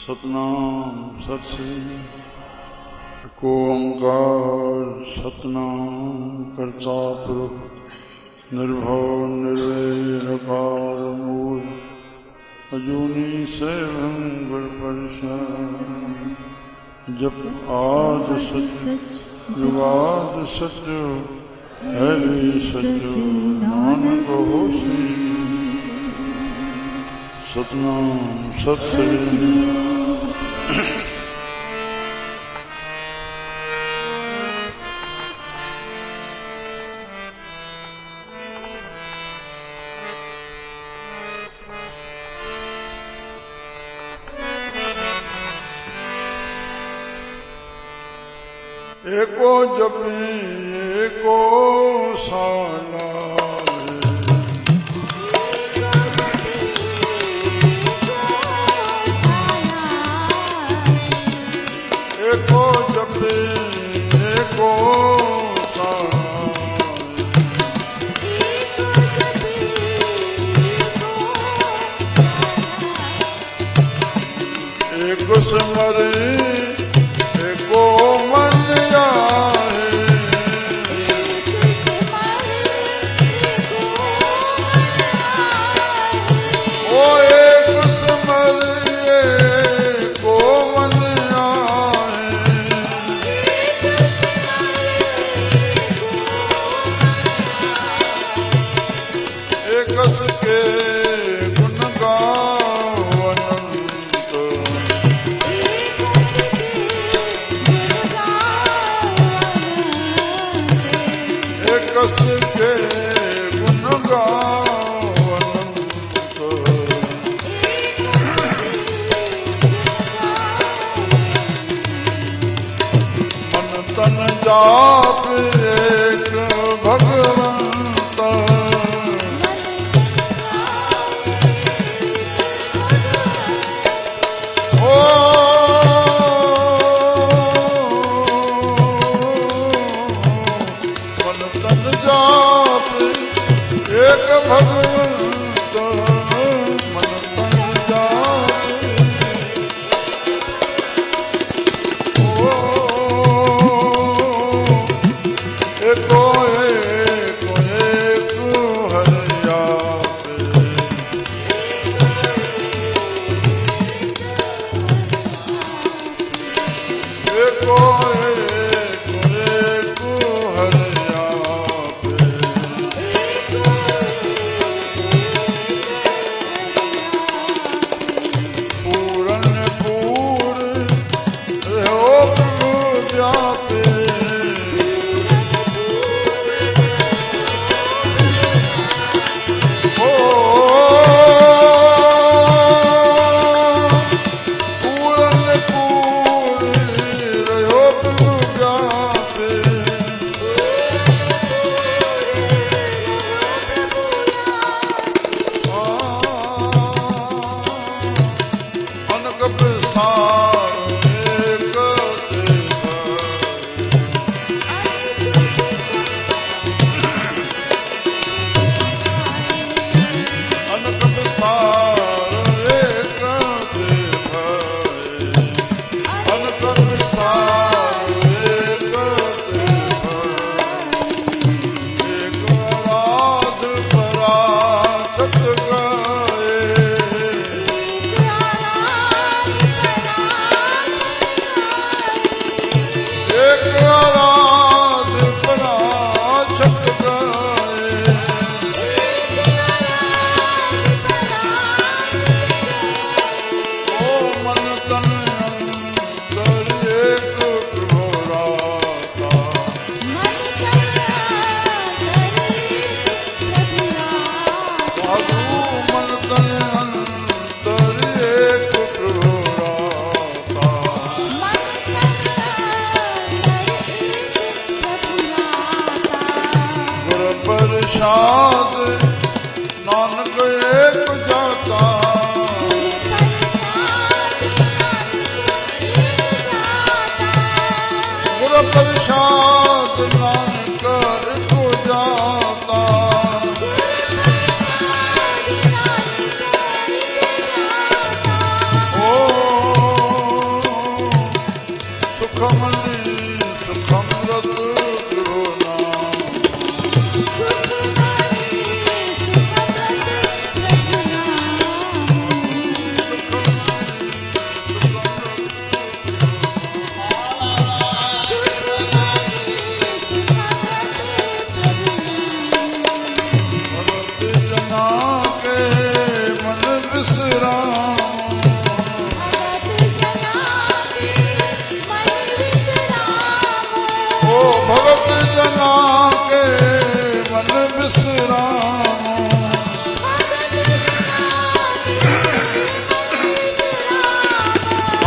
सतनाम सत श्री एको ओंकार सतनाम करता पुरुष निर्भव निर्वैरकार मूल अजूनी सेवं गुर परिषद जप आद सच जुगाद सच है भी सच नानक होसी सतनाम सत श्री एको जपी एको साला एको जपी एको साला एक सिमरे एको मन जाप एक भगवंत ओ मन तन जाप एक भगवंत मन तन जाप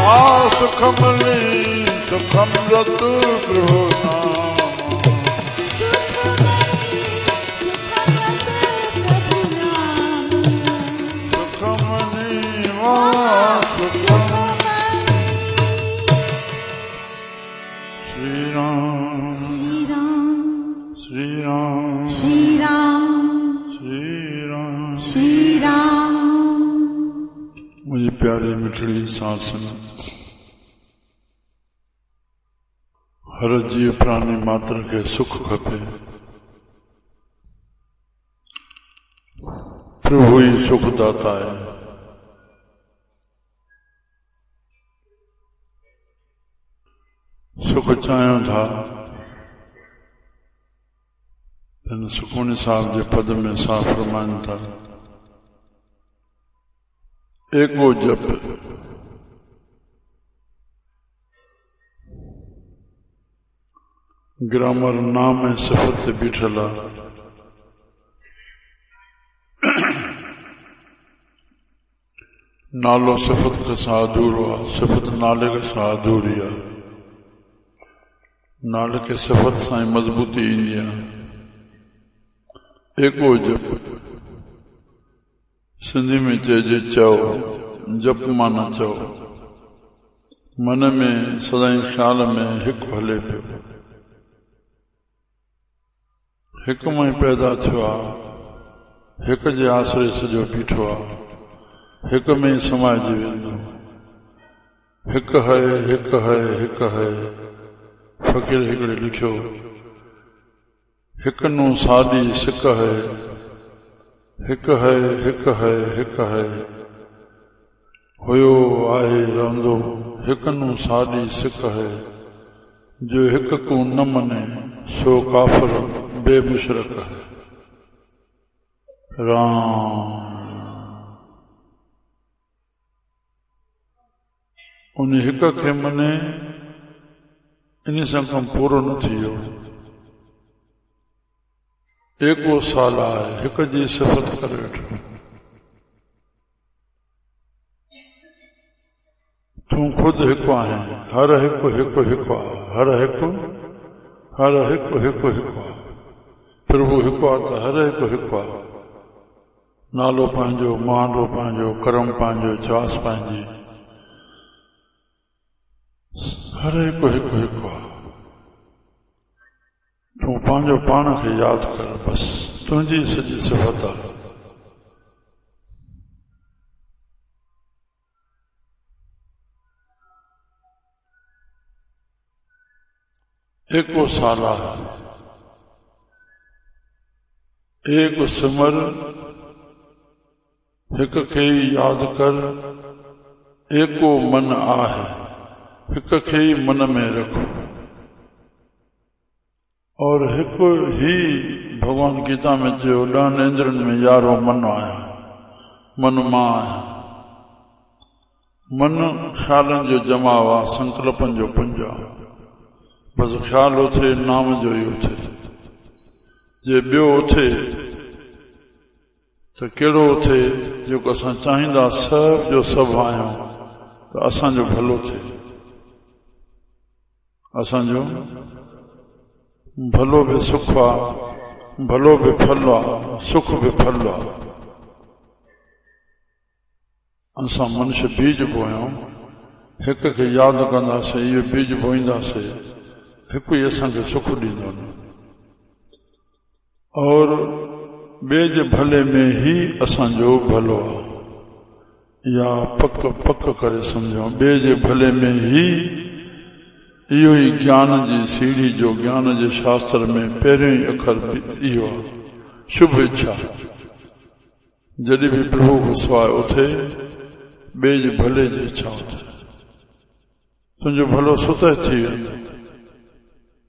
सुखमनी सुखम रत प्रभु नाम सुखमनी वहाँ सुखम श्री राम श्री राम श्री राम श्री राम श्री राम। मुझे प्यारी मिठड़ी सांसन हर जीव प्राणी मात्र के सुख खपे। प्रभु ही सुख दाता है। सुख चाहियो था सुखमनी साहब के पद में साफ फरमाइन था एको जप ग्रामर नाम है सिफत से बीठला नालो सिफत के साधुर हुआ सिफत नाले के साधुर या नाले के सिफत साई मजबूती इंडिया एको जप सिंधी में चइजे चओ जप माना चओ मन में सदाई ख्याल में हिक हले पियो हिक में पैदा थियो आहे हिक जे आसरे सॼो बीठो आहे हिक में ही समाइजी वेंदो हिक है हिक है हिक है फ़कीर हिकिड़े लिखियो हिक नूं सादी सिक है हिक है हिक है हिक है हुयो आहे रहंदो हिक नूं सादी सिक है जो हिक को न मने सो काफिर बेमुशरक है। राम उन हिक के मने इन सां कम पूरो न थियो एको साला है हिक जी सिफत करे वेठो तू खुद हिकु आहे हर हिकु हिकु हिकु आहे हर हिकु हिकु हिकु आहे प्रभु हिकु आहे त हर हिकु हिकु आहे नालो पंहिंजो मांडो पंहिंजो करम पंहिंजो चास पंहिंजी हर हिकु हिकु हिकु आहे तू पंहिंजो पाण खे यादि कर बस तुंहिंजी सॼी सिफ़त आहे एको साला एक सिमर हिक खे यादि कर एको मन आहे हिक खे मन में रखो और हिक ही भगवान गीता में जो ॾहनि इंद्रनि में यारो मन आया मन मां आया मन ख्यालनि जो जमा हुआ संकल्पनि जो पुंज आहे बस ख्याल उथे नाम जो ही उथे जे ॿियो उथे त कहिड़ो उथे जेको असां चाहींदा सभ जो सभु आहियूं त असांजो भलो थिए असांजो भलो भी सुख आहे भलो भी फल आहे सुख भी फल आहे असां मनुष्य बीज बोयूं हिक खे यादि कंदासीं इहो बीज बोईंदासीं हिकु ई असांखे सुख ॾींदो और ॿिए जे भले में ही असांजो भलो आहे या पक पक करे सम्झो ॿिए जे भले में ही इहो ई ज्ञान जी सीढ़ी जो ज्ञान जे शास्त्र में पहिरियों ई अखर इहो आहे शुभ इच्छा जॾहिं बि प्रभु को सवाइ उथे ॿिए जे भले जी इच्छा उथे तुंहिंजो भलो सुतह थी वेंदो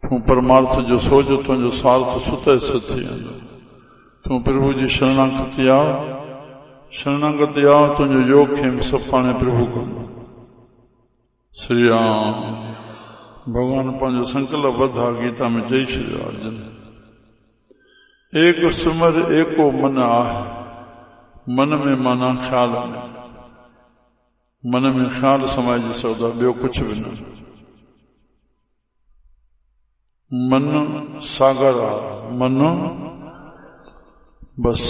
तूं परमार्थ जो सोच तुंहिंजो स्वार्थ सुतह थी वेंदो तूं प्रभु जी शरणागति आ तुंहिंजो योग खेम सभु पाणे प्रभु कंदो। श्री राम भगवान पंहिंजो संकल्प बद्धा गीता में चई छॾियो अर्जुन एक सुमर एको मन आहे मन में माना ख्याल में मन में ख़्याल समाइजी सघंदो, ॿियो कुछ भी न। मन सागर आहे, मन बस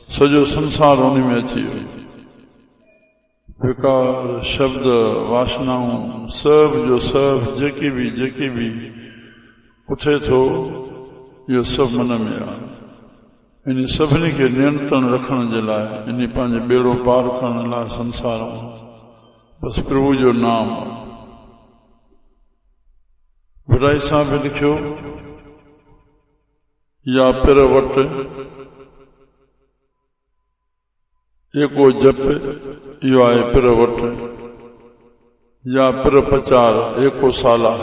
सॼो संसार उन में अची वियो। विकार, शब्द, वासनाऊं, सब जो सब जेकी भी उथे थो, इहो सभु मन में आहे। इन सभिनी खे नियंत्रण रखण जे लाइ, इन पंहिंजे ॿेड़ो पार करण लाइ संसार में बस प्रभु जो नाम। विराई साहब लिखियो, या पिर वट एको जप, इहो आहे पिर वट, या पिर पचार एको साला।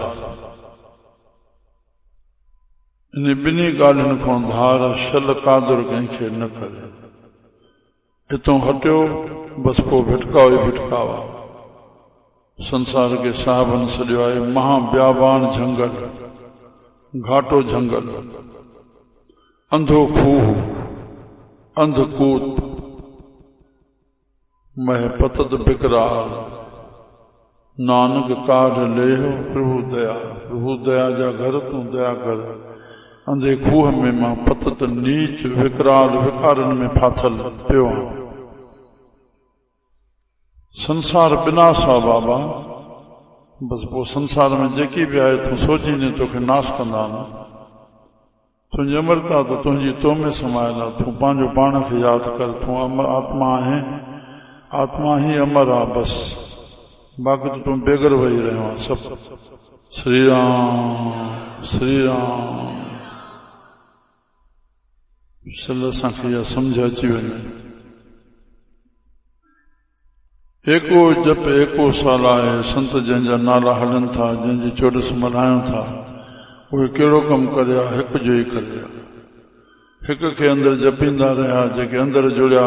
इन ॿिन्ही ॻाल्हियुनि खां धार शल कादुर कंहिंखे न करे। हितों हटियो बस पोइ भिटकाओ ई भिटकावा। संसार के साहबन सॼो आहे महाब्याबान झंगल, घाटो झंगल, अंधो खूह, अंधकूत, मह पतद बिकरार, नानक काढ़ लेहो प्रभु दया। प्रभु दया जा घर तूं दया कर। अंधे खूह में मां पतत नीच विकराल विकारन में फाथल पियो आहियां। संसार विनाश आहे बाबा, बस पोइ संसार में जेकी भी आहे तूं सोचींदे तोखे नाश कंदा न। तुंहिंजी अमरता त तुंहिंजी तो में समायल आहे। तूं पंहिंजो पाण खे यादि कर। तूं अमर आत्मा आहे, आत्मा ही अमर आहे बस। बाक़ी तो तुम बेगर वही रहियो आहे सभु। श्री राम श्री राम सल असांखे इहा सम्झ अची वञे। एको जप एको साल आहे। संत जंहिंजा नाला हलनि था, जंहिंजी चोॾस मल्हायूं था, उहे कहिड़ो कमु करे आहे? हिकु जो ई करे आहे। हिक खे अंदरि जपींदा रहिया, जेके अंदरि जुड़िया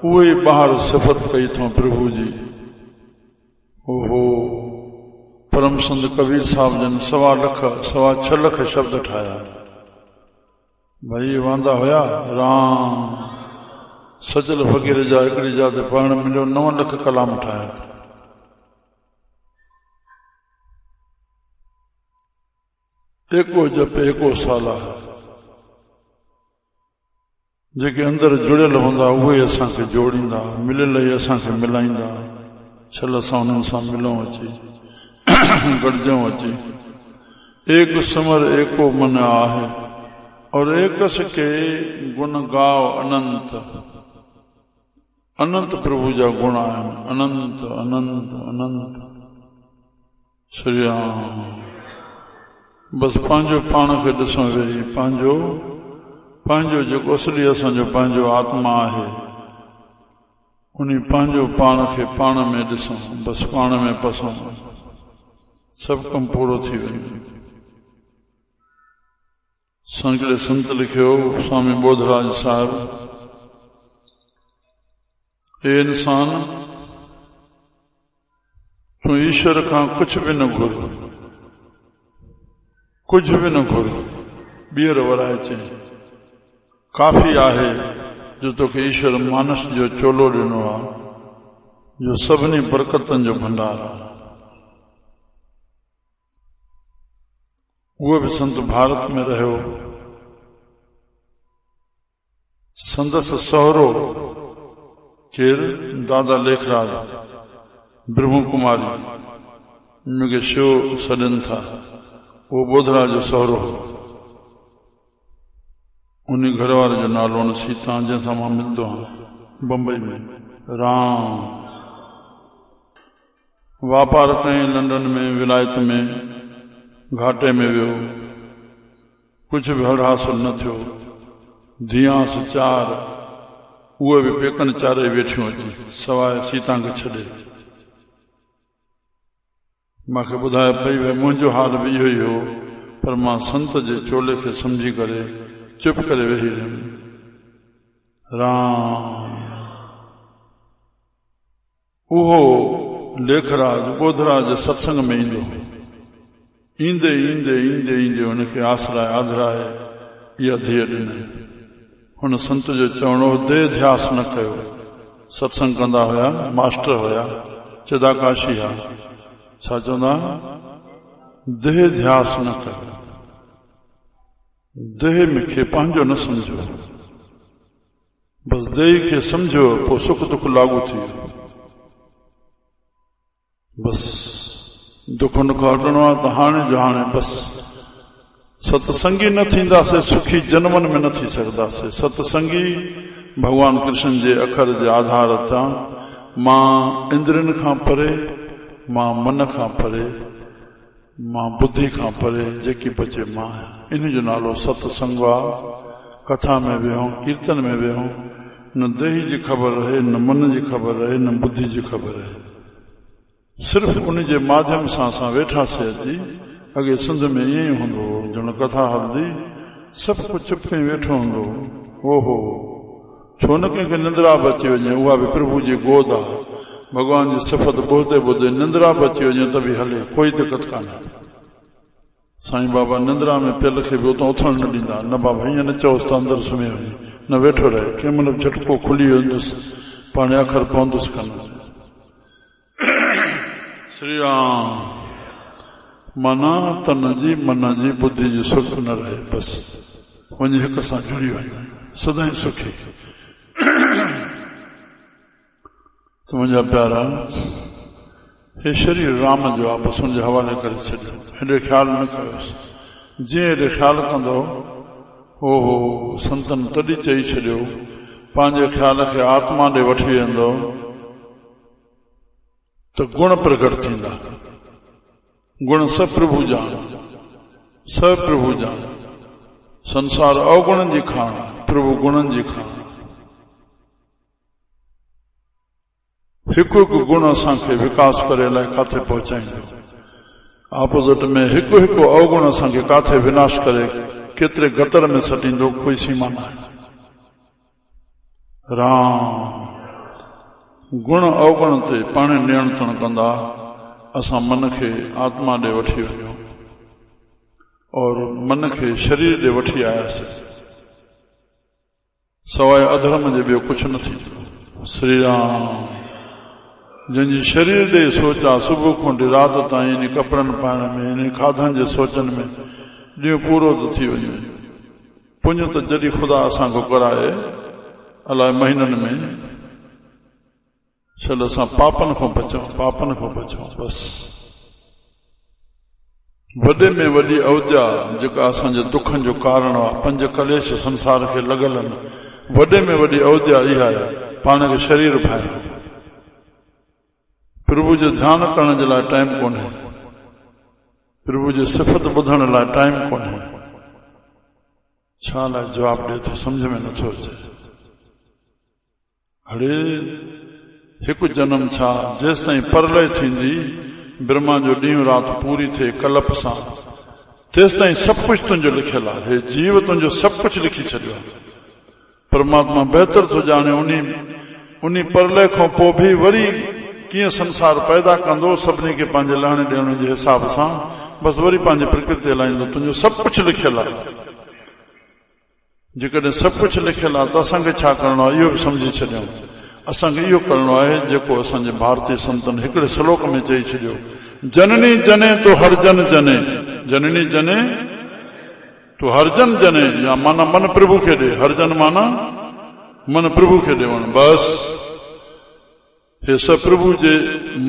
उहे ई ॿाहिरि सिफ़त कई अथऊं प्रभु जी। ओहो परम संत कबीर साहब जन 6.25 लख शब्द ठाया। भाई वांदा हुया राम सजल फ़कीर जा हिकिड़ी जात पढ़ण मिलियो, 9 लख कलाम ठाया। एको जप एको साला। जेके अंदरि जुड़ियल हूंदा उहे असांखे जोड़ींदा, मिलियल ई असांखे मिलाईंदा। छल सां उन्हनि सां मिलूं अची, गॾिजूं अची। एक समर एको मन आहे, और एकस के गुण गाओ अनंत। अनंत प्रभु जा गुण आहिनि, अनंत अनंत अनंत। श्री राम। बस पंहिंजो पाण खे ॾिसो वेही, पंहिंजो जेको असली असांजो पंहिंजो आत्मा आहे, उन पंहिंजो पाण खे पाण में ॾिसूं, बस पाण में पसूं, सभु कमु पूरो थी वञे। संकड़े संत लिखियो, स्वामी बोधराज साहब, ए इंसान तूं ईश्वर खां कुछ भी न घुर, कुछ भी न घुर। ॿीहर वराए चई, काफ़ी आहे जो तोखे ईश्वर मानस जो चोलो ॾिनो आहे, जो सभिनी बरकतनि जो भंडार आहे। उहो बि संत भारत में रहियो। संदसि सहुरो केरु? दादा लेखराज ब्रह्म कुमारी, मूंखे शिव सॾनि था। उहो बोधराज जो सहुरो। उन घर वारे जो नालो उन सीता, जंहिंसां मां मिलंदो आहियां बम्बई में। राम। वापार कई लंडन में, विलायत में, घाटे में वियो, कुछ भी हड़ हासिल न थियो। धीआस 4, उहे भी पेकन चारे वेठियूं अची, सवाइ सीता खे छॾे। मूंखे ॿुधाए पई, भई मुंहिंजो हाल बि इहो ई हो, पर मां संत जे चोले खे सम्झी करे चुप करे वेही रहियुमि। राम। उहो लेखराज बोधराज सत्संग में ईंदो, ईंदे ईंदे ईंदे ईंदे हुनखे आसराए आदराए इहा धीअ ॾिनई। हुन संत जो चवणो, देह ध्यास न कयो। सत्संग कंदा हुया, मास्टर हुया, चिदाकाशी आहे छा चवंदा देह ध्यास न कर देह खे पंहिंजो न समझो बस देह खे समझो पोइ सुख दुख लागू थी वियो बस दुख न हटणो आहे त हाणे जो हाणे बस सत्संगी न थींदासीं सुखी जनमन में न थी सघंदासीं सत्संगी भगवान कृष्ण जे अखर जे आधार तां मां इंद्रियनि खां परे मां मन खां परे मां बुद्धि खां परे जेकी बचे मां आहियां इन जो नालो सत्संग आहे कथा में विहूं कीर्तन में विहूं न देह जी ख़बर रहे न मन जी ख़बर रहे न बुद्धि जी ख़बर रहे सिर्फ़ उन जे माध्यम सां असां वेठासीं अची अॻे सिंध में ईअं ई हूंदो हो ॼण कथा हलंदी सभु कुझु चुप कई वेठो हूंदो ओहो छो न कंहिंखे निंद्रा बि अची वञे उहा बि प्रभु जी गोद आहे भगवान जी सिफ़त ॿुधंदे ॿुधंदे निंद्रा बि अची वञे त बि हले कोई दिक़त कान्हे साईं बाबा निंद्रा में पियल खे बि उतां उथण न ॾींदा न बाबा हीअं न चओसि त अंदरि सुम्ही वञे न वेठो रहे कंहिं महिल झटको खुली वेंदुसि पाण अखर पवंदुसि कान श्री राम माना तन जी मन जी बुद्धि जी सुख न रहे बस वञी हिक सां जुड़ी वञे सदाईं सुखी मुंहिंजा प्यारा हे शरीर राम जो आहे बसि हुनजे हवाले करे छॾियो हेॾे ख़्यालु न कयोसि जीअं हेॾे ख़्यालु कंदो ओहो संतन तॾहिं चई छॾियो पंहिंजे ख़्याल खे आत्मा ॾे वठी वेंदो त गुण प्रकट थींदा गुण सप्रभु जान संसार अवगुणनि जी खाण प्रभु गुणनि जी खाण हिकु हिकु गुण असांखे विकास करे लाइ काथे पहुचाईंदो ऑपोजिट में हिकु हिकु अवगुण असांखे काथे विनाश करे केतिरे गतर में सटींदो कोई सीमा न आहे राम गुण अवगुण ते पाण नियंत्रण कंदा असां मन खे आत्मा ॾे वठी वञूं और मन खे शरीर ॾे वठी आयासीं सवाइ अधर्म जे ॿियो कुझु न थींदो श्री राम जंहिंजी शरीर ॾे सोचा सुबुह खां राति ताईं इन कपिड़नि पाइण में इन खाधनि जे सोचनि में ॾींहुं पूरो थो थी वञे पुञ त जॾहिं ख़ुदा असांखो कराए अलाए महीननि में छल असां पापनि खां बचूं बस वॾे में वॾी अवजा जेका असांजे दुखनि जो कारण आहे 5 कलेश संसार खे लॻल आहिनि वॾे में वॾी अवजा इहा आहे पाण खे शरीर ठाहिणो प्रभु जो ध्यानु करण जे लाइ टाइम कोन्हे प्रभु जी सिफ़त ॿुधण लाइ टाइम कोन्हे छा लाइ जवाब ॾिए थो सम्झ में नथो अचे अड़े हिकु जनम छा जेसि ताईं परलय थींदी ब्रह्मा जो ॾींहुं राति पूरी थिए कलप सां तेसि ताईं सभु कुझु तुंहिंजो लिखियलु आहे हे जीव तुंहिंजो सभु कुझु लिखी छॾियो आहे परमात्मा बहितर थो ॼाणे उन परलय खां पोइ बि वरी कीअं संसार पैदा कंदो सभिनी खे पंहिंजे लहण ॾियण जे हिसाब सां बसि वरी पंहिंजी प्रकृति हलाईंदो तुंहिंजो सभु कुझु लिखियलु आहे जेकॾहिं सभु कुझु लिखियलु आहे त असांखे छा करणो आहे इहो बि सम्झी छॾियूं असांखे इहो करणो आहे जेको असांजे भारतीय संतनि हिकिड़े श्लोक में चई छॾियो जननी जने तो हर जन जने जननी जने तो हर जन जने या माना मन प्रभु खे ॾे हर जन माना मन प्रभु खे ॾेवण बसि हे सब प्रभु जे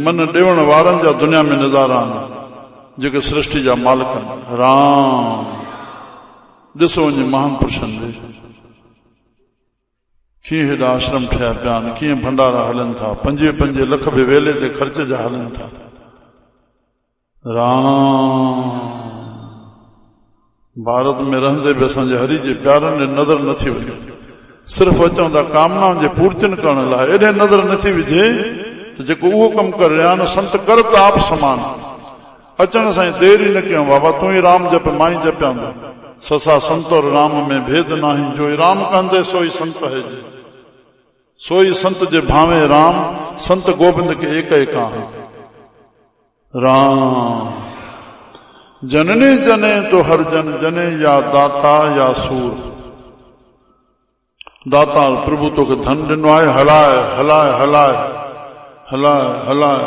मन ॾेवण वारनि जा दुनिया में नज़ारा आहिनि जेके सृष्टि जा मालिक आहिनि राम ॾिसो वञे महान पुरुषनि ॾे कीअं हेॾा आश्रम ठहिया पिया आहिनि कीअं भंडारा हलनि था 5 लख बि वेले ते ख़र्च जा हलनि था राम भारत में रहंदे बि असांजे हरि जे प्यारनि ॾे नज़र नथी वञे सिर्फ़ अचूं था कामनाउनि जे पूर्तियुनि करण लाइ एॾे नज़र नथी विझे त जेको उहो कमु करे रहिया आहिनि संत कर त आप समान अचण सां देरि ई न कयूं बाबा तूं ई राम जप मां ई जपियां ससा संत और राम में भेद नाही जो राम कंदे सोई संत है सोई संत जे भावे राम संत गोविंद के एक राम जननी जने तो हर जन जने या दाता या सूर दाता प्रभु तोखे धन ॾिनो आहे हलाए हलाए हलाए हलाए हलाए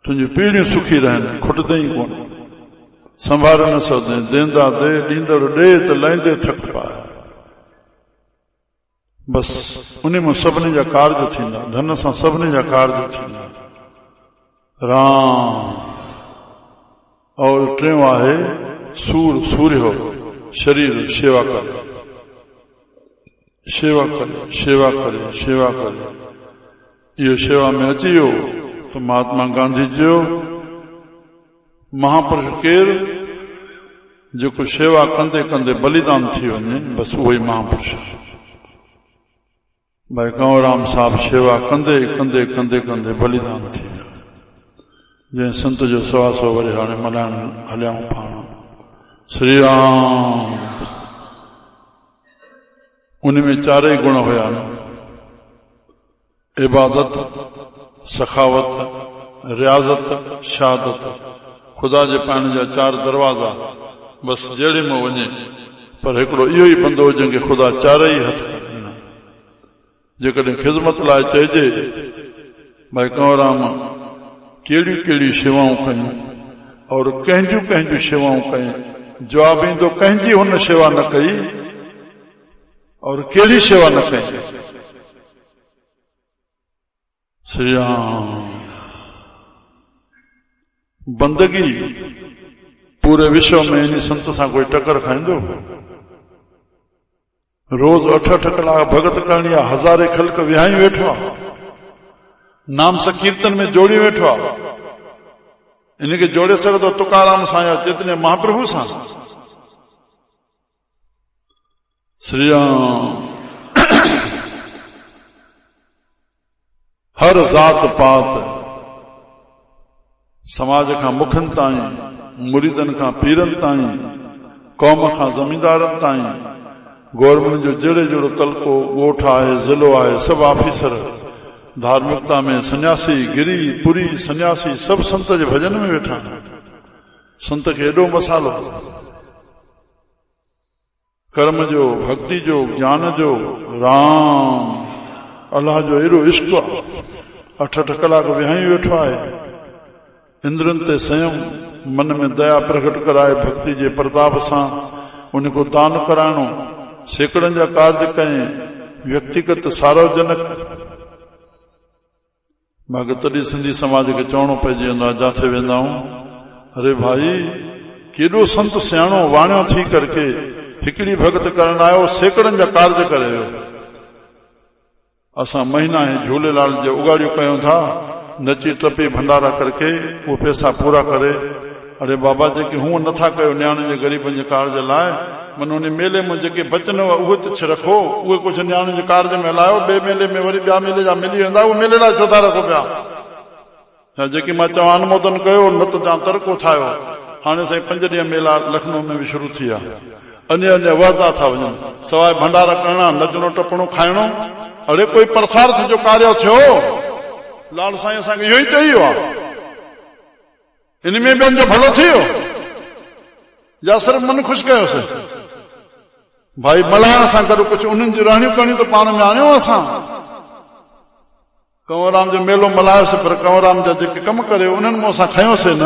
तुझी पीढ़ियूं सुखी रहनि, खुटंदे ई कोन, संभाले न सघंदे, देंदा दे, ॾींदड़ ॾे त लहींदे थक पाए। बस उन में सभिनी जा कार्य थींदा, धन सां सभिनी जा कार्य थींदा। राम। और टियों आहे सूर्य हो, शरीर शेवा करे, शेवा करे, शेवा करे, शेवा करे। इहो शेवा में अची वियो तो महात्मा गांधी जो महापुरुष केरु जेको शेवा कंदे कंदे बलिदान थी वञे, बस उहो ई महापुरुष। भाई कंवरराम साहब शेवा कंदे कंदे कंदे कंदे बलिदान थी वियो। जंहिं संत जो 125 वरी हाणे मल्हाइण हलियाऊं पाण। श्री राम। उन में 4 ई गुण हुया न, इबादत, सखावत, रियाज़त, शहादत। खुदा जे पाइण जा 4 दरवाजा, बस जहिड़े में वञे, पर हिकिड़ो इहो ई बंदो जंहिंखे ख़ुदा 4 ई हथ ॾिना। जेकॾहिं ख़िदमत लाइ चइजे भाई कंवरराम कहिड़ियूं कहिड़ियूं शेवाऊं कयूं और कंहिंजूं कंहिंजूं शेवाऊं कयूं, जवाब ईंदो कंहिंजी हुन शेवा न कई और कहिड़ी शेवा न कई। श्री राम। बंदगी पूरे विश्व में इन संत सां कोई टक्कर खाईंदो? रोज 8-8 कलाक भगत करणी आहे, हज़ारे खल्क विहाई वेठो आहे, नाम संकीर्तन में जोड़ी वेठो आहे। इनके जोड़े सघंदो तुकाराम सां या चैतन्य महाप्रभु सां? श्री राम। हर ज़ात पात, समाज खां मुखन ताईं, मुरीदन खां पीरन ताईं, कौम खां जमींदारन ताईं, गवर्नमेंट जो जहिड़े जहिड़ो तलको, ॻोठ आहे, ज़िलो आहे, सभु ऑफिसर, धार्मिकता में सन्यासी, गिरी, पुरी, सन्यासी, सभु संत जे भजन में वेठा। संत खे एॾो मसालो, कर्म जो, भक्ति जो, ज्ञान जो, राम अल्लाह जो एॾो इश्क आहे। 8-8 कलाक विहाई वेठो आहे। इंद्रन ते संयम, मन में दया प्रकट कराए भक्ति जे प्रताप सां उनको दान कराइणो, सैकड़नि जा कार्य कयईं, व्यक्तिगत सार्वजनिक। बाक़ी तॾहिं सिंधी समाज खे चवणो पइजी वेंदो आहे, जिथे वेंदा आहियूं, अरे भाई केॾो संत सियाणो वाणियो थी करके हिकिड़ी भगत करण आयो, सैकड़नि जा कार्य करे वियो। असां महीना ही झूलेलाल जे उगाड़ियूं कयूं था, नची टपी भंडारा करके वो पैसा पूरा करे। अरे बाबा जेके हूं नथा कयो न्याणे जे गरीबनि जे कार्य लाइ, मन उन मेले में जेके बचन हुआ उहे तुछ रखो, उहे कुझु न्याणे जे कार्य में लायो, ॿिए मेले में वरी ॿिया मेले जा मिली वेंदा, उहे मेले लाइ छो था रखो पिया? जेकी मां चवां अनुमोदन कयो, न त जा तरको ठाहियो। हाणे साईं 5 ॾींहं मेला लखनऊ में बि शुरू थी विया, अन्य वधंदा था वञनि, सवाइ भंडारा करणा, नचणो टपणो खाइणो। अरे कोई परसार्थ जो कार्य थियो, लाल साईं असांखे इहो ई चई वियो आहे, इन में ॿियनि जो भलो थी वियो या सिर्फ़ मन ख़ुशि कयोसीं? भाई मल्हाइण सां गॾु कुझु उन्हनि जी रहणियूं करणियूं त पाण में आणियूं असां। कंवरराम जो मेलो मल्हायोसीं, पर कंवरराम जा जेके कम करे उन्हनि में असां खयोंसीं न।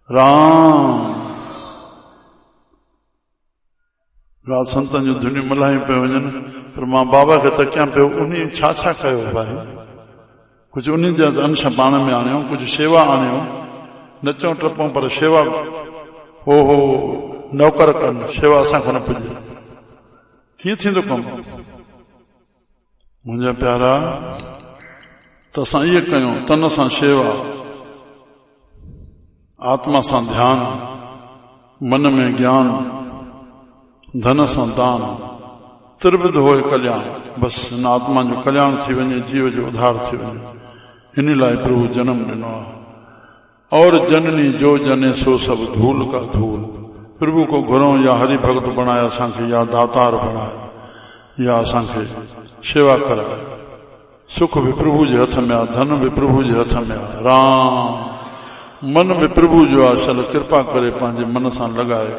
राम। रात संतनि जूं धुनियूं मल्हायूं पियूं वञनि, पर मां बाबा खे तकियां पियो, उन छा छा कयो भाई? कुझु उन्हनि जा अंश पाण में आणियो, कुझु शेवा आणियो, नचूं टपूं, पर शेवा हो नौकर कनि, शेवा असां खां न पुॼे। कीअं थींदो कमु? मुंहिंजा प्यारा, त असां इहे कयूं, तन सां शेवा, आत्मा सां ध्यान, मन में ज्ञान, धन सां दान, त्रिविध होए कल्याण। बस इन आत्मा जो कल्याण थी वञे, जीव जो उद्धार थी वञे। इन लाइ प्रभु जन्म ॾिनो आहे। और जननी जो जने सो सब धूल का धूल। प्रभु को घुरो या हरि भगत बनाए असांखे, या दातार बनाए, या असांखे शेवा कराए। सुख भी प्रभु जे हथ में आहे, धन भी प्रभु जे हथ में आहे। राम। मन भी प्रभु जो आहे, चल कृपा करे पंहिंजे मन सां लॻाए।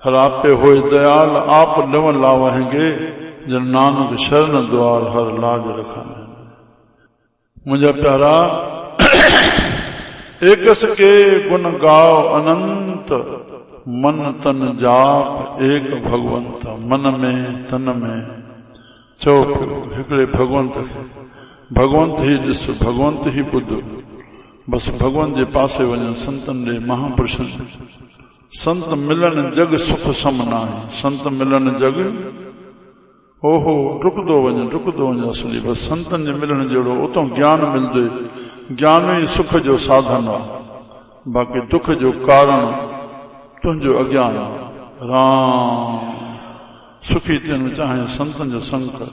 हर आपे होए दयाल, आप नव लावहेंगे, जन नानक शरण द्वार हर लाज रखाने। मुंहिंजा प्यारा, एकस के गुण गाओ अनंत, मन तन जाप एक भगवंत। मन में तन में चओ पियो हिकिड़े भगवंत खे, भगवंत ही ॾिस, भगवंत ही ॿुध। बस भगवंत जे पासे वञो, संतन ॾे, महापुरुषन। संत मिलन जग सुख सम नाहे, संत मिलन जग ओहो डुकंदो वञे असली। बस संतन जे मिलण जहिड़ो उतो ज्ञान मिलंदे, ज्ञान ई सुख जो साधन आहे, बाक़ी दुख जो कारण तुंहिंजो अज्ञान आहे। राम सुखी थियणु चाहे संतन जो संग कर।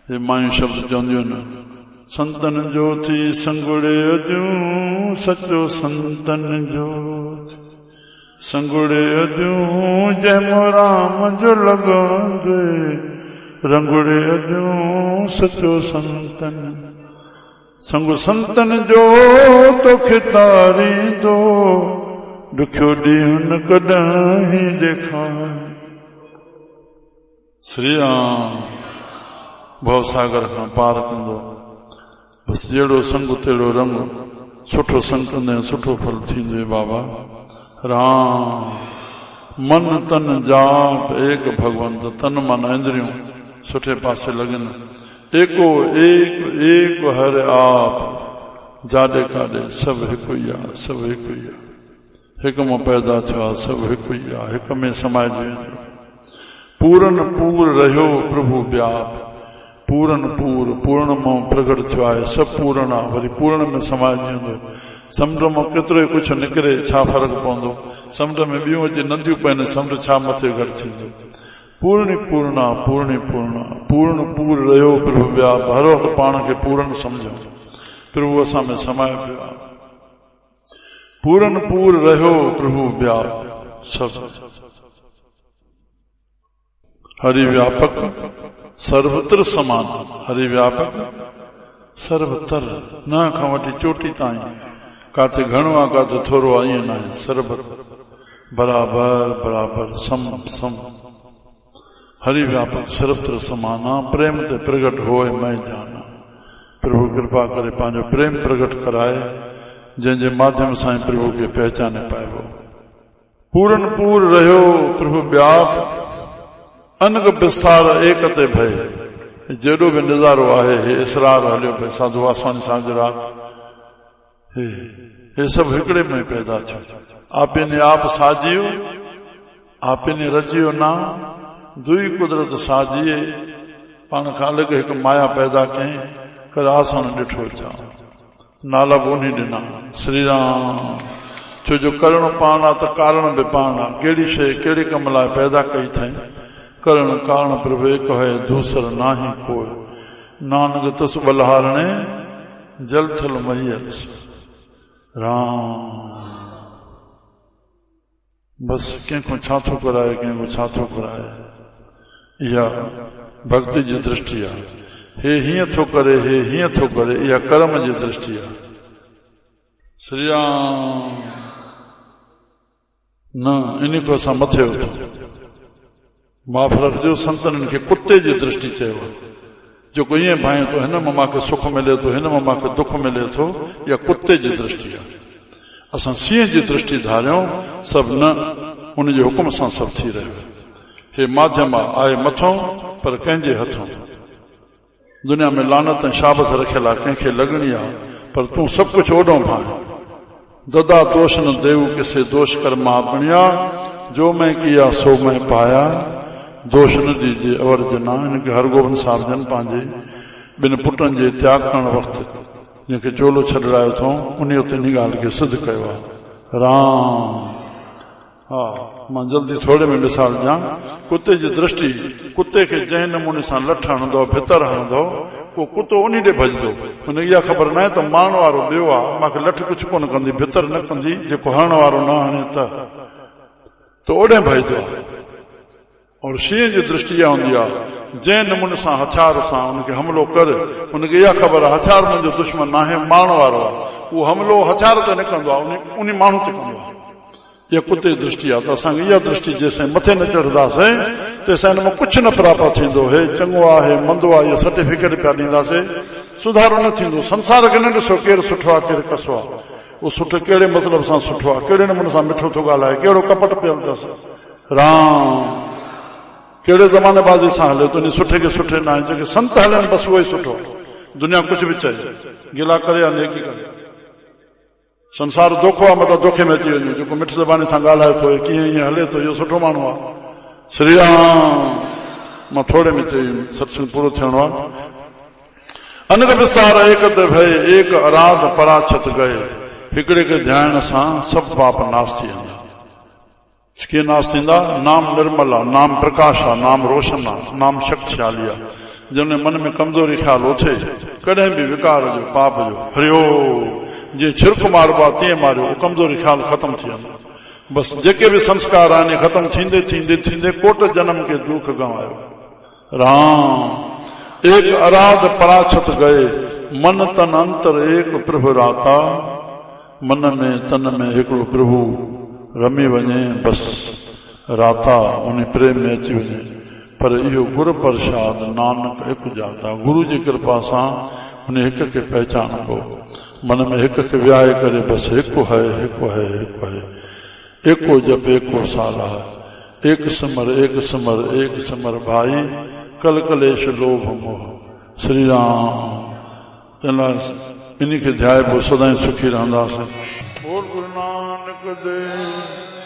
हे मायूं शब्द चवंदियूं आहिनि, संतन जो थी संगुड़े अजूं, सचो संतन जो संगुड़े अजूं, जंहिंमो राम जो लॻंदे, रंगुड़े अजूं सचो संतन। संग संतन जो तोखे तारींदो, ॾुखियो ॾींहुं न कॾहिं ॾेखार। श्री राम भव सागर खां पार कंदो। बस जहिड़ो संग तहिड़ो रंग, सुठो संग कंदे सुठो फल थींदो बाबा। राम मन तन जाप एक भगवंत। तन मन इंद्रियों सुठे पासे लगन। एको एक एक हर आप, जाॾे काॾे सभु हिकु ई आहे, सभु हिकु ई आहे। हिक मां पैदा थियो आहे, सभु हिकु ई आहे, हिक में समाइजी वेंदो। पूरन पूर रहियो प्रभु व्याप। पूरन पूर, पूर्ण मां प्रगट थियो आहे, सभु पूर्ण आहे, वरी पूर्ण में समाइजी वेंदो। समुंड मां केतिरो ई कुझु निकिरे, छा फ़र्क़ु पवंदो? समुंड में ॿियूं अची नंदियूं पवनि, समुंड छा मथे घटि थींदो? पूर्णी पूर्णा, पूर्णी पूर्णा, पूर्ण पूर रहियो प्रभु व्याप। हर वक़्तु पाण खे पूर्ण सम्झो, प्रभु असां में समाए पियो आहे। पूरन पूर रहियो प्रभु व्याप। सभु हरि व्यापक सर्वत्र समान। हरि व्यापक सर्वत्र, न खां वठी चोटी ताईं, काथे घणो आहे काथे थोरो आहे, ईअं न आहे। सर्वत्र बराबर बराबर सम सम। हरि व्यापक सर्वत्र समाना, प्रेम ते प्रगट होए मैं जाना। प्रभु कृपा करे पंहिंजो प्रेम प्रगट कराए, जंहिंजे माध्यम सां प्रभु खे पहचाने पाइबो। पूरन पूर रहियो प्रभु व्याप, अनग विस्तार एक ते भय। जेॾो बि नज़ारो आहे, हे इसरार हलियो पियो, साधू वासवानी साहिब रात, हे सभु हिकिड़े में पैदा थियो। आपे ने आप साजियो, आपे ने रचियो ना, दुई कुदरत साजिए। पाण खां अलॻि हिकु माया पैदा कयईं, कर आसन ॾिठो छा, नाला बि उन ॾिना। श्री राम छो जो करण पाण आहे त कारण बि पाण आहे। कहिड़ी शइ कहिड़े कम लाइ पैदा कई अथई? करण कारण प्रभु एक है, दूसर नाही कोई। नानक तुस बलहारणे, जल थल मैया। राम बस कंहिंखो छा थो कराए, कंहिंखो छा थो कराए, इहा भक्ति जी दृष्टि आहे। हे हीअं थो करे, हे हीअं थो करे, इहा कर्म जी दृष्टि आहे। श्री राम न इन को असां मथे उथूं। माफ़ रखिजो, संतनि खे कुते जी दृष्टि चयो, जेको ईअं भाए थो, हिन मां मूंखे सुख मिले थो, हिन मां मूंखे दुख मिले थो, इहा कुते जी दृष्टि आहे। असां सीह जी दृष्टि धारियूं, सभु न उनजे हुकुम सां सभु थी रहियो। हे माध्यम आहे मथों, पर कंहिंजे हथों। दुनिया में लानत ऐं शाबत रखियल आहे, कंहिंखे लॻणी आहे, पर तूं सभु कुझु ओॾो भाए। ददा दोष न देव किसे दोष कर मां बणिया, जो मैं किया सो मैं पाया, दोष न दीजिए अवर जना। इनखे हरगोबिंद साहिब जन पंहिंजे ॿिनि पुटनि जे त्याग करण वक़्तु जंहिंखे चोलो छॾायो अथऊं, उन उते इन ॻाल्हि खे सिद्ध कयो आहे। राम हा मां जल्दी थोरे में मिसाल ॾियां। कुते जी दृष्टि, कुते खे जंहिं नमूने सां लठ हणंदो, भितर हणंदो, को कुतो उन ॾे भॼंदो। हुन इहा ख़बर न आहे त माण्हू वारो ॿियो आहे, मूंखे लठ कुझु कोन कंदी, भितर न कंदी, जेको हणण वारो न हणे त ओॾे भॼंदो आहे। और शींहं जी दृष्टि इहा हूंदी आहे, जंहिं नमूने सां हथियार सां हुनखे हमलो कर, हुनखे इहा ख़बर आहे हथियार मुंहिंजो दुश्मन नाहे, माण्हू वारो आहे। उहो हमलो हथियार ते न कंदो आहे, उन माण्हू ते कंदो आहे। ये कुते दृष्टि आहे। त असांखे इहा दृष्टि जेसिताईं मथे न चढ़ंदासीं तेसिताईं हिन मां कुझु न प्राप्त थींदो। हे चङो आहे मंदो आहे इहो सर्टिफिकेट पिया ॾींदासीं, सुधारो न थींदो। संसार खे न ॾिसो केरु सुठो आहे केरु कसो आहे, उहो सुठो कहिड़े मतिलब सां सुठो आहे, कहिड़े नमूने सां मिठो थो ॻाल्हाए, कहिड़ो कपट पियो अथसि, राम कहिड़े ज़मानेबाज़ी सां हले थो, सुठे खे सुठे न आहे। जेके संत हलनि बसि उहो ई सुठो, दुनिया कुझु बि चए, गिला करे या नेकी करे। संसार दोखो आहे, मतिलबु दोखे में अची वञो, जेको मिठ ज़बानी सां ॻाल्हाए थो कीअं ईअं हले थो, इहो सुठो माण्हू आहे। श्री राम मां थोरे में चई सत्संग पूरो थियणो आहे। अनग विस्तार एक भय एक अराध पराछत गए, हिकिड़े खे ध्यान सां सभु पाप नाश थी वेंदा। कीअं नाश थींदा? नाम निर्मल आहे, नाम प्रकाश आहे, नाम रोशन आहे, नाम शक्तिशाली आहे। जंहिंमें मन में कमज़ोरी ख़्याल उथे, कॾहिं बि विकार जो पाप जो हरियो जीअं छिरक मारबो आहे तीअं मारियो, उहो कमज़ोरी ख़्याल ख़तम थी वेंदो। बसि जेके बि संस्कार आहिनि ख़तम थींदे थींदे थींदे कोट जन्म खे दुख गंवायो। राम एक अराध पराछत गए, मन तन अंतर एक प्रभु राता। मन में तन में हिकिड़ो प्रभु रमी वञे, बसि राता उन प्रेम में अची वञे। पर इहो गुर प्रसाद नानक हिकु जाता, गुरु जी कृपा सां उन हिक खे पहचानबो। मन में हिक खे विहाए करे बसि हिकु है हिकु है हिकु है, एको जप एको साला, एक सिमर एक सिमर भाई, कल कलेश लोभ मोह। श्री राम इन खे ध्याए पोइ सदाईं सुखी रहंदासीं। बोल गुरु नानक देव।